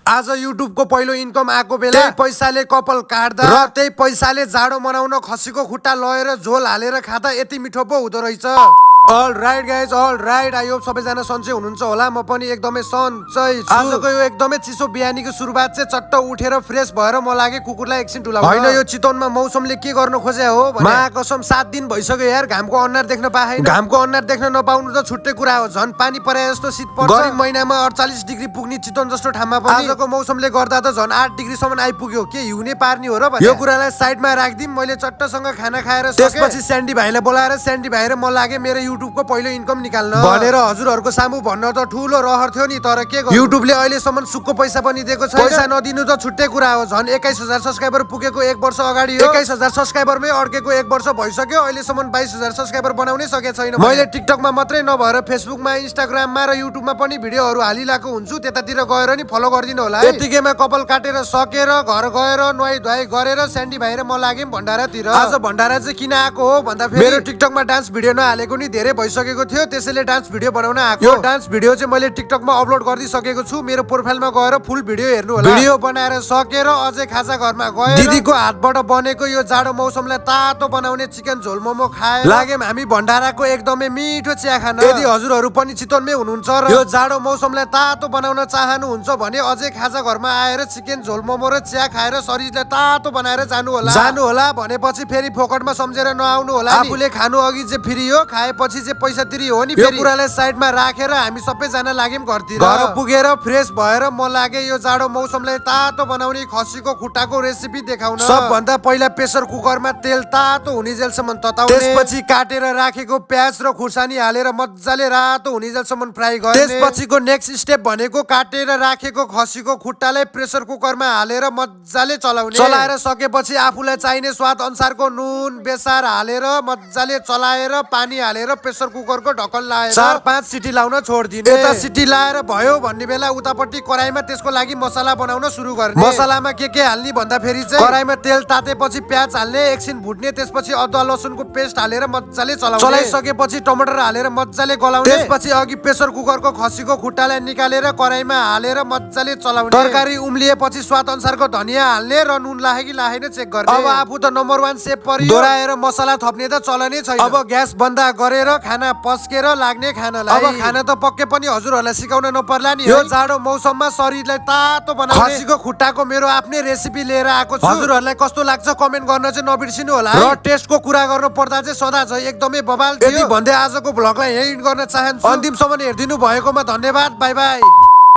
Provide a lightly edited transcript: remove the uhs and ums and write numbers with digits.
आज युट्युब को पहिलो इन्कम आएको बेला त्यही पैसाले कपाल काट्दा र त्यही पैसाले जाडो मनाउन खसीको खुट्टा लएर झोल हालेर खाँदा यति मिठो पो हुँदो रहेछ। All right guys, all right. I hope सबैजना सन्चै हुनुहुन्छ होला। म पनि एकदमै सन्चै छु। आजको यो एकदमै चिसो बिहानीको सुरुवात चाहिँ चट्ट उठेर फ्रेस भएर म लागे कुकुरलाई एकछिन डुलाउन। हैन, यो चितवनमा मौसमले के गर्न खोजे हो भने महाकसम 7 दिन भइसक्यो यार, घामको अन्हार देख्न पाएन। घामको अन्हार देख्न नपाउनु त छुट्टै कुरा हो, झन् पानी परे जस्तो शीत पर्छ। गर्मी महिनामा 48 डिग्री पुग्ने चितवन जस्तो ठाउँमा पनि आजको मौसमले गर्दा त झन् 8 डिग्री सम्म आइपुग्यो। के हिउने पार्नी हो र भने यो कुरालाई साइडमा राख्दिम। मैले चट्टसँग खाना खाएर त्यसपछि स्यान्डी भाइलाई बोलाएर स्यान्डी भाइ र म लागे मेरो युट्युबको पहिलो इन्कम निकाल्न भनेर हजुरहरुको सामु भन्न त ठुलो रहर थियो नि। तर के गर्नु, युट्युबले अहिलेसम्म सुक्को पैसा पनि दिएको छैन। पैसा नदिनु त छुट्टै कुरा हो, झन् 21000 सब्स्क्राइबर पुगेको 1 वर्ष अगाडि हो। 21000 सब्स्क्राइबरमै अड्केको 1 वर्ष भइसक्यो। अहिलेसम्म 22000 सब्स्क्राइबर बनाउनै सकेको छैन। मैले टिकटकमा मात्रै नभएर फेसबुकमा, इन्स्टाग्राममा र युट्युबमा पनि भिडियोहरु हालिरहेको हुन्छु। त्यतातिर गएर नि फलो गरिदिनु होला। यतिकैमा कपाल काटेर सकेर घर गएर नुहाई धुवाई गरेर स्यान्डी भाइ र म लाग्यौं भण्डारातिर। आज भण्डारा चाहिँ किन आएको हो भन्दा फेरि मेरो टिकटकमा डान्स भिडियो नहालेको नि धेरै भइसकेको थियो, त्यसैले डान्स भिडियो बनाउन आएको। यो डान्स भिडियो चाहिँ मैले टिकटकमा अपलोड गरिसकेको छु। मेरो प्रोफाइलमा गएर फुल भिडियो हेर्नु होला। भिडियो बनाएर सकेर अझै खाजा घरमा गएर दिदीको हातबाट बनेको यो जाडो मौसमलाई तातो बनाउने चिकन झोल मोमो खाएर लाग्यौं हामी भण्डाराको एकदमै मिठो चिया खान। यदि हजुरहरु पनि चितवनमै हुनुहुन्छ र यो जाडो मौसमलाई तातो बनाउन चाहनुहुन्छ भने अझै खाजा घरमा आएर चिकन झोल मोमो र चिया खाएर शरीरलाई तातो बनाएर जानु होला भनेपछि फेरि फोकटमा सम्झेर नआउनु होला। आफूले खानु अघि चाहिँ फ्री हो, खाएपछि चाहिँ पैसा तिरी हो नि। यो कुरालाई साइडमा राखेर हामी सबैजना लाग्यौं घरतिर। घर पुगेर फ्रेस भएर म लागे यो जाडो मौसमलाई तातो बनाउने खसीको खुट्टाको रेसिपी देखाउन। सबभन्दा पहिला प्रेसर कुकरमा तेल तातो हुनेजेलसम्म तताउने, त्यसपछि काटेर राखेको प्याज र खुर्सानी हालेर मज्जाले रातो हुनेजेलसम्म फ्राई गर्ने। त्यसपछिको नेक्स्ट स्टेप भनेको काटेर राखेको खसीको खुट्टालाई प्रेसर कुकरमा हालेर मज्जाले चलाउने। चलाएर सकेपछि आफूलाई चाहिने स्वाद अनुसारको नुन बेसार हालेर मज्जाले चलाएर पानी हालेर प्रेसर कुकरको ढक्कन लाएर 4-5 सिटी लाउन छोड्दिने। यता सिटी लाएर भयो भन्ने बेला उतापट्टि कराईमा त्यसको लागि मसला बनाउन सुरु गर्ने। मसलामा के हाल्ने भन्दा फेरि चाहिँ कराईमा तेल तातेपछि प्याज हाल्ने, एकछिन भुट्ने, त्यसपछि अदुवा लसुनको पेस्ट हालेर मज्जाले चलाउने। चलाइसकेपछि टमाटर हालेर मज्जाले गलाउने। त्यसपछि अघि प्रेसर कुकरको खसीको खुट्टालाई निकालेर कराईमा हालेर मज्जाले चलाउने। तरकारी उम्लिएपछि स्वाद अनुसारको धनिया हाल्ने र नुन लागे कि लागेन चेक गर्ने। अब आफू त नम्बर 1 सेफ पर्यो, दोहोऱ्याएर मसला थप्ने त चलनै छैन। अब ग्यास बन्द गरेर खाना पस्केर लाग्ने खानालाई। अब खाना त पक्कै पनि हजुरहरुलाई सिकाउन नपर्ला नि। यो जाडो मौसममा शरीरलाई तातो बनाउने खसीको खुट्टाको मेरो आफ्नै रेसिपी लिएर आएको छु। हजुरहरुलाई कस्तो लाग्छ कमेन्ट गर्न चाहिँ नबिर्सिनु होला। र टेस्टको कुरा गर्नु पर्दा चाहिँ सदा चाहिँ एकदमै बवाल थियो। यति भन्दै आजको भ्लगलाई यही एन्ड गर्न चाहन्छु। अन्तिमसम्म हेर्दिनु भएकोमा धन्यवाद। Bye bye.